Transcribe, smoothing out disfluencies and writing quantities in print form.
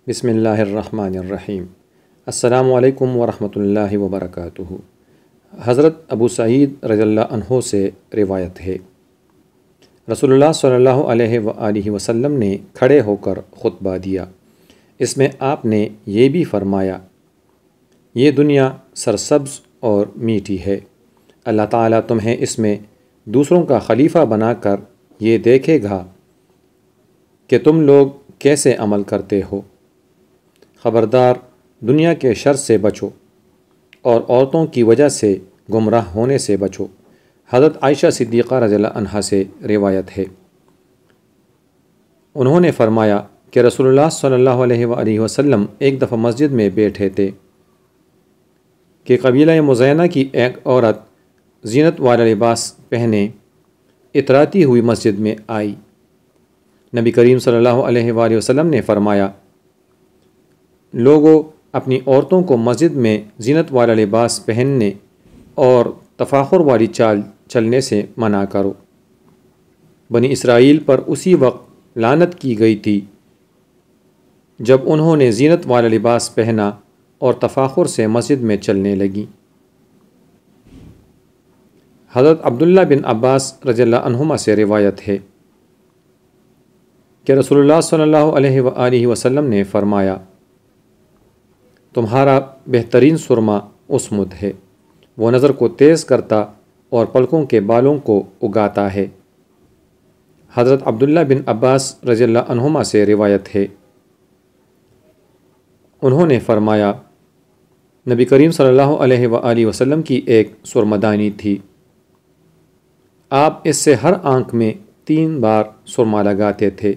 بسم اللہ الرحمن الرحیم۔ السلام علیکم ورحمۃ اللہ وبرکاتہ۔ حضرت ابو سعید رضی اللہ عنہ سے روایت ہے، رسول اللہ صلی اللہ علیہ وآلہ وسلم نے کھڑے ہو کر خطبہ دیا۔ اس میں آپ نے یہ بھی فرمایا، یہ دنیا سرسبز اور میٹھی ہے، اللہ تعالیٰ تمہیں اس میں دوسروں کا خلیفہ بنا کر یہ دیکھے گا کہ تم لوگ کیسے عمل کرتے ہو۔ خبردار دنیا کے شر سے بچو اور عورتوں کی وجہ سے گمراہ ہونے سے بچو۔ حضرت عائشہ صدیقہ رضی اللہ عنہا سے روایت ہے، انہوں نے فرمایا کہ رسول اللہ صلی اللہ علیہ وآلہ وسلم ایک دفعہ مسجد میں بیٹھے تھے کہ قبیلہ مزینہ کی ایک عورت زینت والا لباس پہنے اتراتی ہوئی مسجد میں آئی۔ نبی کریم صلی اللہ علیہ وآلہ وسلم نے فرمایا، لوگوں اپنی عورتوں کو مسجد میں زینت والا لباس پہننے اور تفاخر والی چال چلنے سے منع کرو۔ بنی اسرائیل پر اسی وقت لعنت کی گئی تھی جب انہوں نے زینت والا لباس پہنا اور تفاخر سے مسجد میں چلنے لگیں۔ حضرت عبداللہ بن عباس رضی اللہ عنہما سے روایت ہے کہ رسول اللہ صلی اللہ علیہ وآلہ وسلم نے فرمایا، تمہارا بہترین سرما اسمد ہے، وہ نظر کو تیز کرتا اور پلکوں کے بالوں کو اگاتا ہے۔ حضرت عبداللہ بن عباس رضی اللہ عنہما سے روایت ہے، انہوں نے فرمایا، نبی کریم صلی اللہ علیہ وآلہ وسلم کی ایک سرمدانی تھی، آپ اس سے ہر آنکھ میں 3 بار سرما لگاتے تھے۔